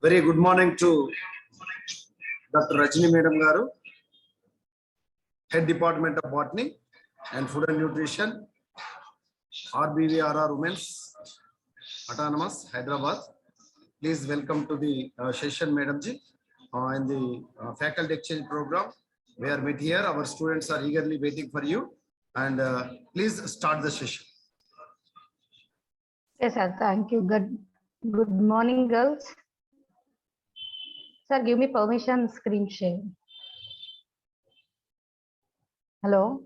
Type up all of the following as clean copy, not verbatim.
Very good morning to Dr. Rajni Madam Garu, Head Department of Botany and Food and Nutrition, RBVRR Women's Autonomous, Hyderabad. Please welcome to the session, Madam Ji, in the faculty exchange program. We are met here. Our students are eagerly waiting for you. And please start the session. Yes, sir. Thank you. Good morning, girls. Sir, give me permission screen share. Hello.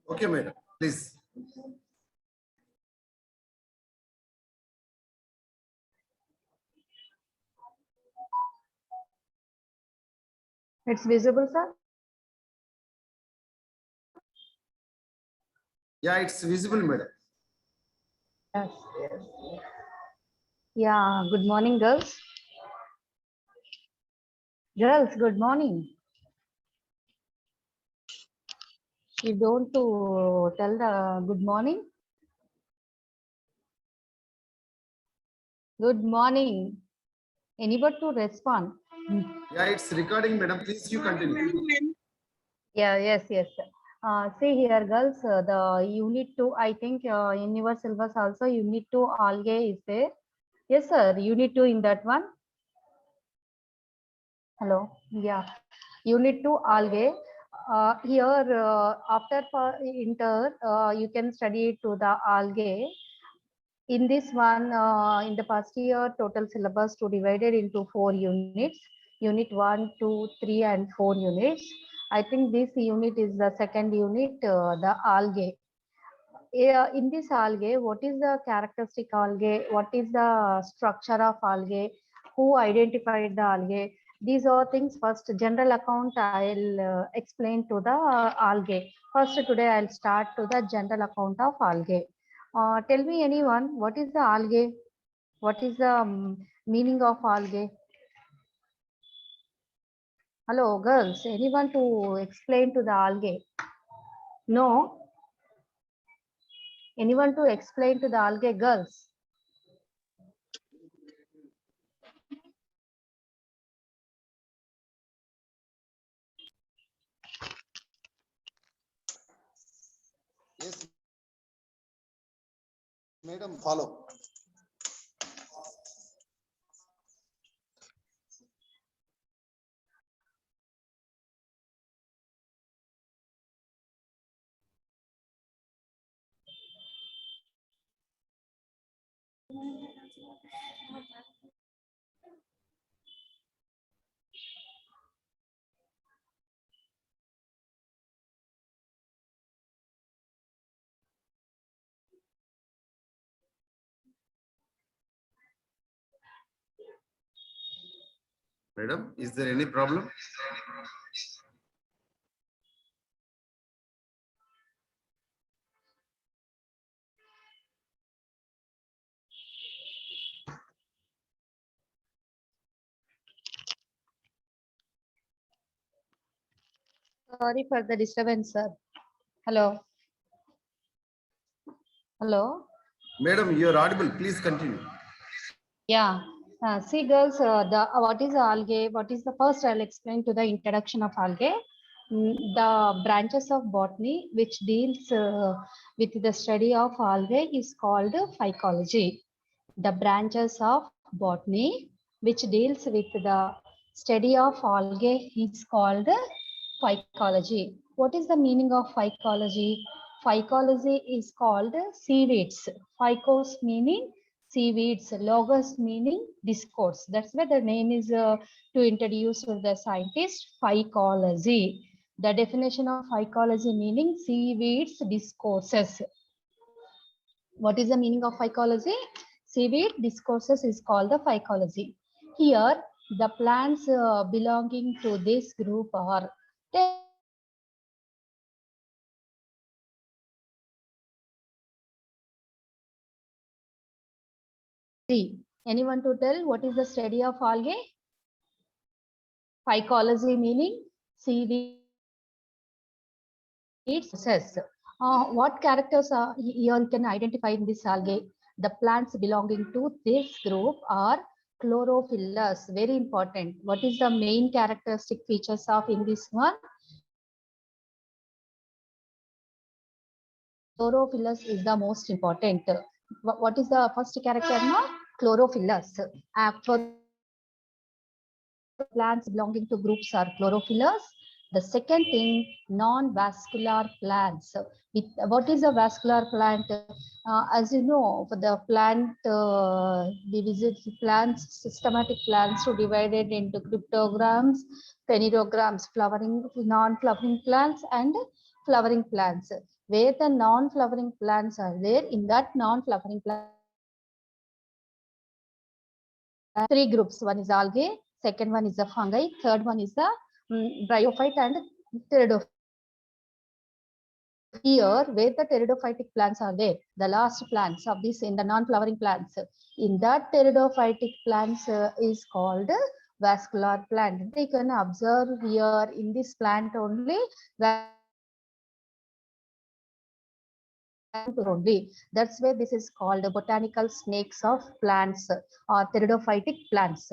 Okay, madam. Please. It's visible, sir? Yeah, it's visible, madam. Yes. Yeah, good morning, girls. Girls, good morning. You don't to tell the good morning? Good morning. Anybody to respond? Yeah, it's recording, madam. Please, you continue. Yeah, yes. See here, girls, the unit 2, I think in your syllabus also unit 2 algae is there. Yes, sir. Unit 2 in that one. Hello. Yeah. Unit 2 algae. Here, after inter, you can study to the algae. In this one, in the past year, total syllabus to divided into 4 units. Unit 1, 2, 3, and 4 units. I think this unit is the second unit, the algae. In this algae, what is the characteristic algae? What is the structure of algae? Who identified the algae? These are things first general account I'll explain to the algae. First today I'll start to the general account of algae. Tell me anyone, what is the algae? What is the meaning of algae? Hello girls, anyone to explain to the algae? No? Anyone to explain to the algae, girls? Yes, madam, follow. Madam, is there any problem? Sorry for the disturbance, sir. Hello. Hello. Madam, you are audible. Please continue. Yeah. See, girls, what is algae? What is the first? I'll explain to the introduction of algae. The branches of botany which deals with the study of algae is called phycology. The branches of botany which deals with the study of algae is called phycology. What is the meaning of phycology? Phycology is called seaweeds. Phycos meaning seaweeds, logos meaning discourse. That's why the name is to introduce the scientist phycology. The definition of phycology meaning seaweeds discourses. What is the meaning of phycology? Seaweed discourses is called the phycology. Here, the plants belonging to this group are anyone to tell what is the study of algae? Phycology meaning seaweed process. What characters are here you can identify in this algae? The plants belonging to this group are chlorophyllous. Very important. What is the main characteristic features of in this one? Chlorophyllous is the most important. What is the first character now? Chlorophyllous. For plants belonging to groups are chlorophyllous. The second thing, non-vascular plants. What is a vascular plant? As you know, for the plant, we visit plants, systematic plants to divided into cryptograms, phanerograms, flowering, non-flowering plants and flowering plants. Where the non-flowering plants are there, in that non-flowering plants, three groups. One is algae, second one is the fungi, third one is the bryophyte and pteridophyte. Here, where the pteridophytic plants are there, the last plants of this in the non-flowering plants, in that pteridophytic plants is called vascular plant. You can observe here in this plant only, only. That's why this is called botanical snakes of plants or pteridophytic plants.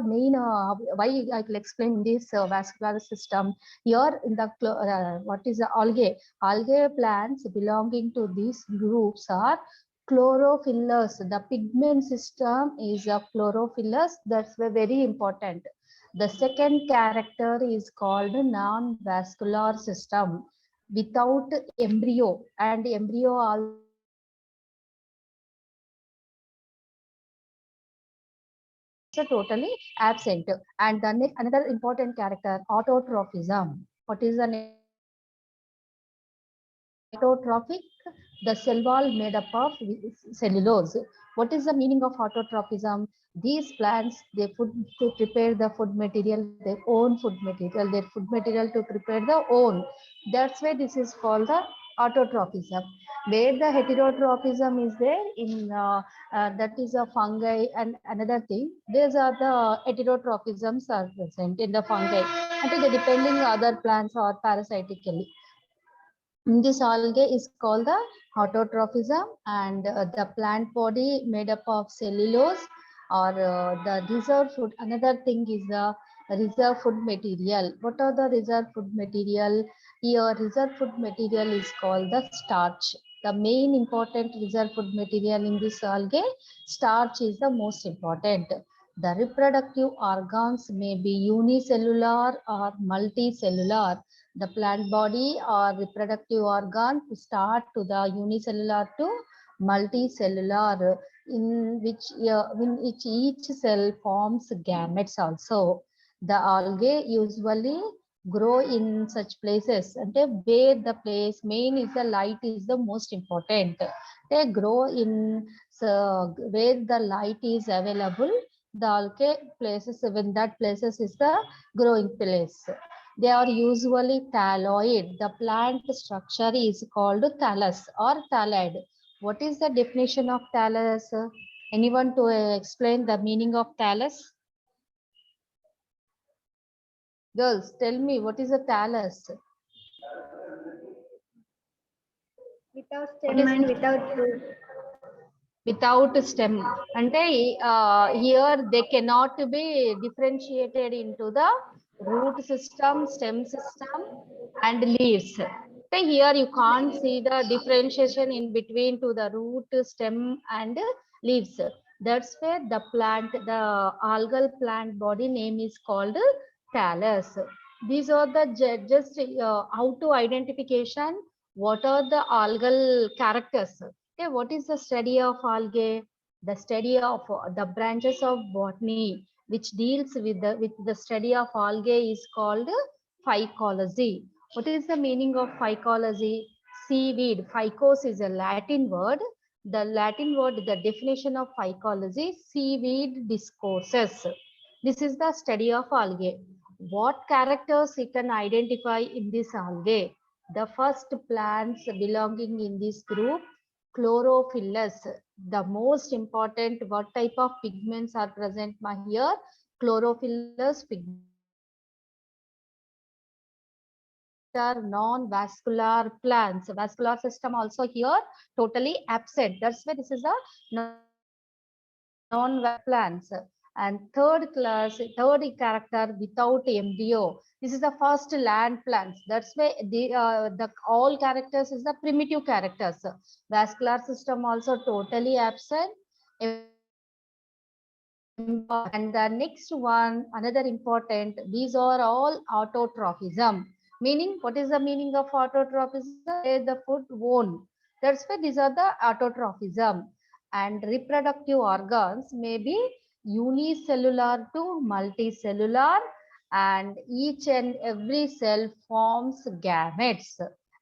Main why I will explain this vascular system here in the what is the algae plants belonging to these groups are chlorophyllous. The pigment system is a chlorophyllous. That's very important. The second character is called non-vascular system without embryo, and embryo also totally absent. And the next, another important character, autotrophism. What is the autotrophic? The cell wall made up of cellulose. What is the meaning of autotrophism? These plants, they prepare the food material, their own food material, to prepare their own. That's why this is called the autotrophism. Where the heterotrophism is there in that is a fungi and another thing. These are the heterotrophisms are present in the fungi, and depending other plants or parasitically. This algae is called the autotrophism, and the plant body made up of cellulose or the reserve food. Another thing is the reserve food material. What are the reserve food material? Here, reserve food material is called the starch. The main important reserve food material in this algae, starch is the most important. The reproductive organs may be unicellular or multicellular. The plant body or reproductive organ to start to the unicellular to multicellular, in which each cell forms gametes also. The algae usually grow in such places, and where the place main is the light is the most important. They grow in where the light is available. The algae places, when that places is the growing place. They are usually thalloid. The plant structure is called thallus or thalloid. What is the definition of thallus? Anyone to explain the meaning of thallus? Girls, tell me, what is a thallus? Without stem and without root. Without stem. And here they cannot be differentiated into the root system, stem system, and leaves. So here you can't see the differentiation in between to the root, stem, and leaves. That's where the plant, the algal plant body name is called thallus. These are the just how to identification. What are the algal characters? Okay, what is the study of algae? The study of the branches of botany which deals with the study of algae is called phycology. What is the meaning of phycology? Seaweed. Phycos is a Latin word. The Latin word, the definition of phycology, seaweed discourses. This is the study of algae. What characters you can identify in this algae? The first plants belonging in this group, chlorophyllous. The most important, what type of pigments are present here? Chlorophyllous pigments character non-vascular plants. Vascular system also here totally absent. That's why this is a non-vascular plants. And third character without embryo. This is the first land plants. That's why the all characters is the primitive characters. Vascular system also totally absent. And the next one, another important, these are all autotrophism. Meaning, what is the meaning of autotrophism? The food won't. That's why these are the autotrophism. And reproductive organs may be unicellular to multicellular, and each and every cell forms gametes.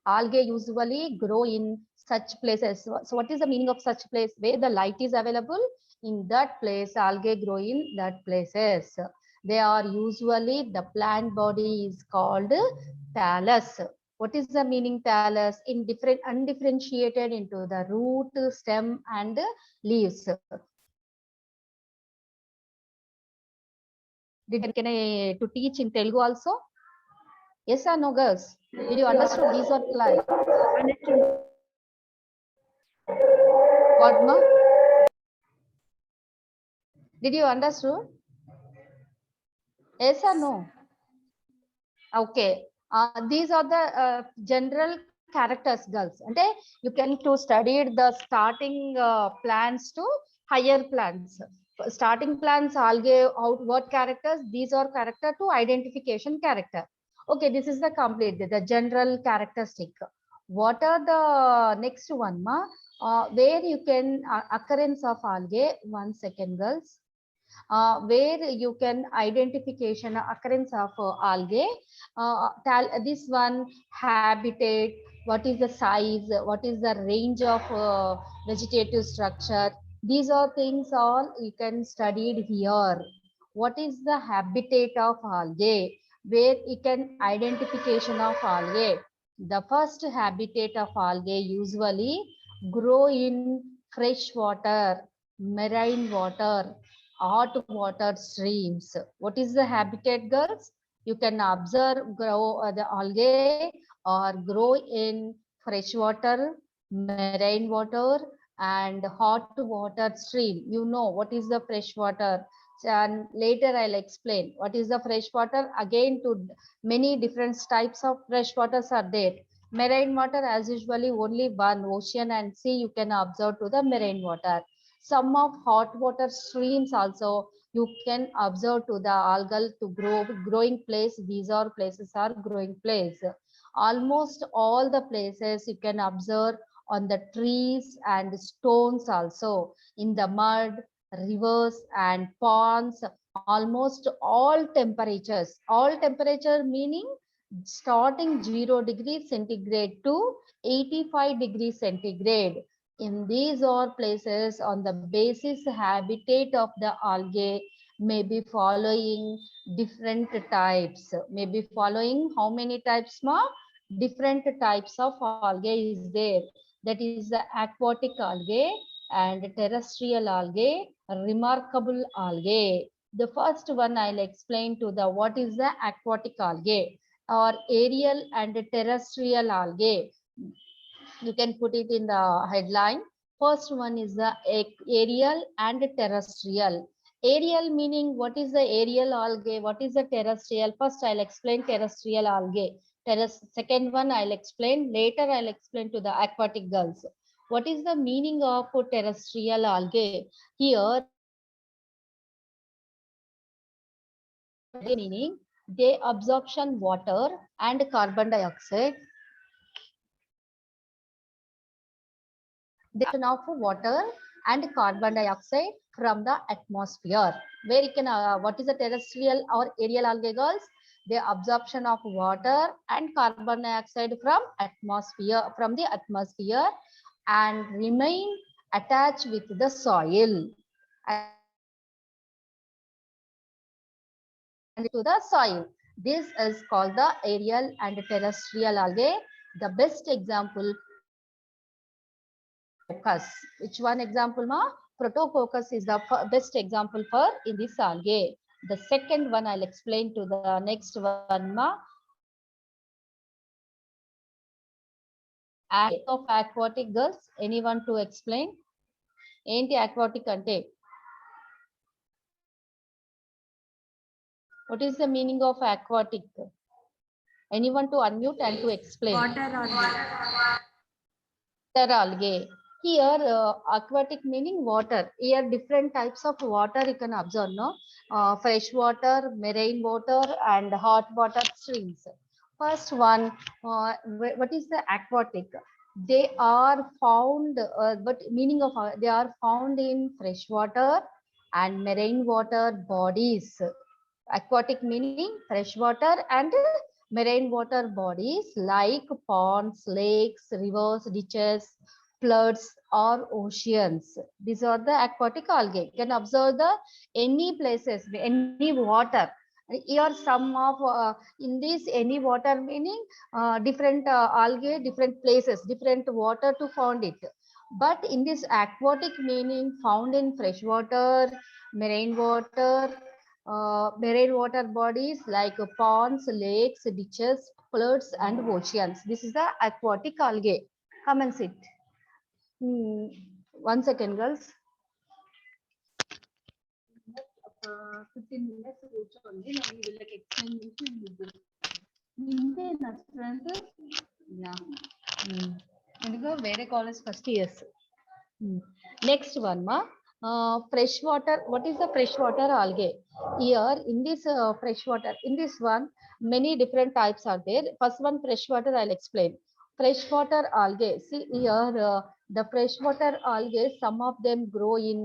Algae usually grow in such places. So what is the meaning of such place? Where the light is available, in that place, algae grow in that places. They are usually, the plant body is called thallus. What is the meaning thallus? In different, undifferentiated into the root, stem and leaves. Can I to teach in Telugu also? Yes or no, girls? Did you understand these are plants? What, ma? Did you understand? Yes or no? Okay. These are the general characters, girls. And you can to study the starting plants to higher plants. Starting plants, algae, out what characters? These are character to identification character. Okay, this is the complete, the general characteristic. What are the next one, ma? Where you can occurrence of algae. 1 second, girls. Where you can identification occurrence of algae. This one, habitat, what is the size, what is the range of vegetative structure. These are things all you can study here. What is the habitat of algae? Where you can identification of algae. The first habitat of algae usually grow in fresh water, marine water, hot water streams. What is the habitat, girls? You can observe grow the algae or grow in fresh water, marine water and hot water stream. You know what is the fresh water, and later I'll explain what is the fresh water. Again, to many different types of fresh waters are there. Marine water, as usually only one, ocean and sea you can observe to the marine water. Some of hot water streams also you can observe to the algal to growing place. These are places are growing place. Almost all the places you can observe on the trees and stones also, in the mud, rivers and ponds. Almost all temperature meaning starting 0 degrees centigrade to 85 degrees centigrade. In these all places, on the basis habitat of the algae may be following different types. May be following how many types more? Different types of algae is there. That is the aquatic algae and terrestrial algae, remarkable algae. The first one I'll explain to the what is the aquatic algae or aerial and terrestrial algae. You can put it in the headline. First one is the aerial and terrestrial. Aerial meaning what is the aerial algae, what is the terrestrial? First I'll explain terrestrial algae. Second one I'll explain, later I'll explain to the aquatic girls. What is the meaning of terrestrial algae? Here, meaning they absorption water and carbon dioxide. The of water and carbon dioxide from the atmosphere. Where you can what is the terrestrial or aerial algae, girls? The absorption of water and carbon dioxide from the atmosphere and remain attached with the soil and to the soil. This is called the aerial and terrestrial algae. The best example, Protococcus. Which one example, ma? Protococcus is the best example for in this algae. The second one I'll explain to the next one, ma. of aquatic, girls? Anyone to explain? ఏంటి aquatic అంటే? What is the meaning of aquatic? Anyone to unmute and to explain? Water algae. Water algae. Here, aquatic meaning water. Here, different types of water you can observe, no? Fresh water, marine water, and hot water streams. First one, what is the aquatic? They are found, but meaning of they are found in fresh water and marine water bodies. Aquatic meaning fresh water and marine water bodies like ponds, lakes, rivers, ditches, floods, or oceans. These are the aquatic algae. You can observe the any places, any water. Here some of in this any water meaning different algae, different places, different water to found it. But in this aquatic meaning found in fresh water, marine water, marine water bodies like ponds, lakes, ditches, floods, and oceans. This is the aquatic algae. Come and sit. 1 second, girls. 15 minutes కూర్చోండి, నేను వీళ్ళకి explain చేసి ఇంతేనా students? ఎందుకో వేరే college first years. Next one, ma. Fresh water. What is the fresh water algae? Here in this fresh water, in this one, many different types are there. First one, fresh water, I'll explain. Freshwater algae. See here, the freshwater algae, some of them grow in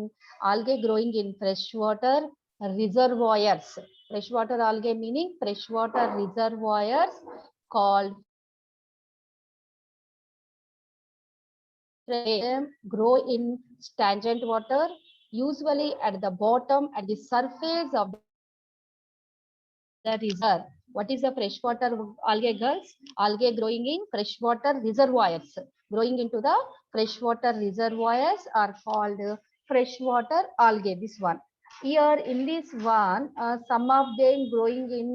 algae growing in freshwater reservoirs. Freshwater algae meaning freshwater reservoirs called grow in stagnant water, usually at the bottom, at the surface of the river. What is the freshwater algae, girls? Algae growing in freshwater reservoirs. Growing into the freshwater reservoirs are called freshwater algae. This one. Here in this one, some of them growing in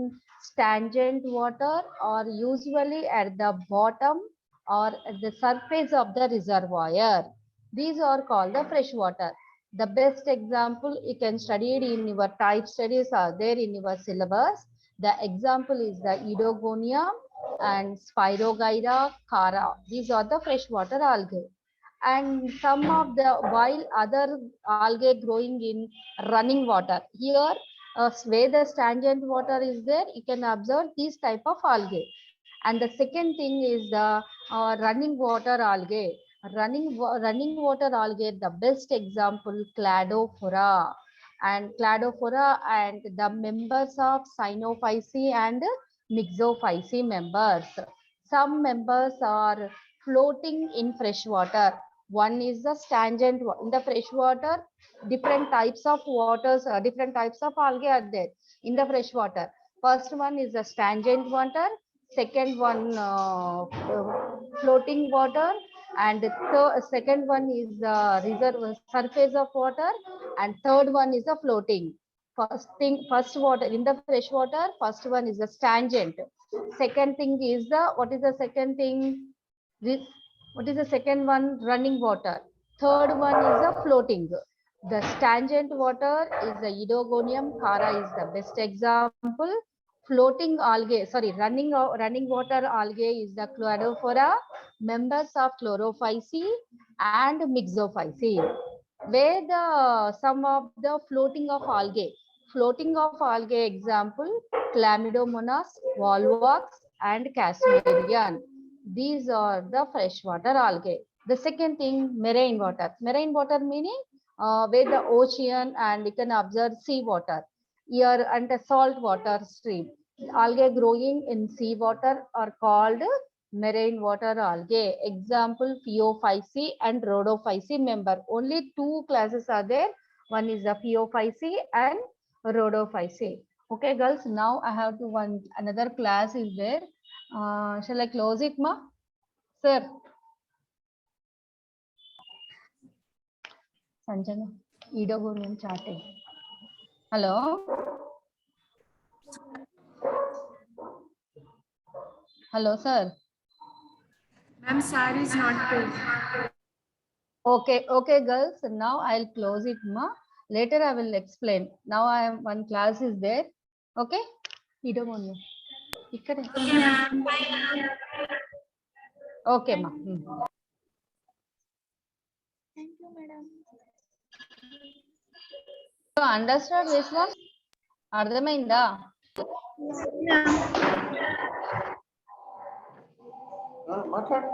stagnant water or usually at the bottom or at the surface of the reservoir. These are called the freshwater. The best example you can study it in your type studies are there in your syllabus. The example is the Edogonia and Spirogyra cara. These are the freshwater algae. And some of the while other algae growing in running water. Here, where the stagnant water is there, you can observe this type of algae. And the second thing is the running water algae. Running water algae, the best example, Cladophora. And Cladophora and the members of Cynophyceae and Myxophyceae members. Some members are floating in fresh water. One is the stagnant in the fresh water. Different types of waters, different types of algae are there in the fresh water. First one is the stagnant water. Second one, floating water, and the second one is the surface of water, and third one is the floating. First water in the fresh water. First one is the stagnant. Second thing is the what is the second thing? What is the second one? Running water. Third one is the floating. The stagnant water is the Edogonium cara is the best example. Floating algae, sorry, running water algae is the Cladophora, members of Chlorophyceae and Myxophyceae. Where the some of the floating of algae example, Chlamydomonas, Volvox, and Casmarian. These are the freshwater algae. The second thing, marine water. Marine water meaning where the ocean and you can observe sea water. Here and a salt water stream. Algae growing in sea water are called marine water algae. Example, Phaeophyceae and Rhodophyceae member. Only two classes are there. One is the Phaeophyceae and Rhodophyceae. Okay, girls. Now I have to another class is there. Shall I close it, ma? Sir. Sanjana, Edogonium charting. Hello. Hello, sir. Ma'am, sir is not paid. Okay, okay, girls. Now I'll close it, ma. Later I will explain. Now I am one class is there. Okay. Idamonu. Ikkade. Okay, ma. Thank you, madam. So understand this one? అర్థమైందా? మాట్లాడు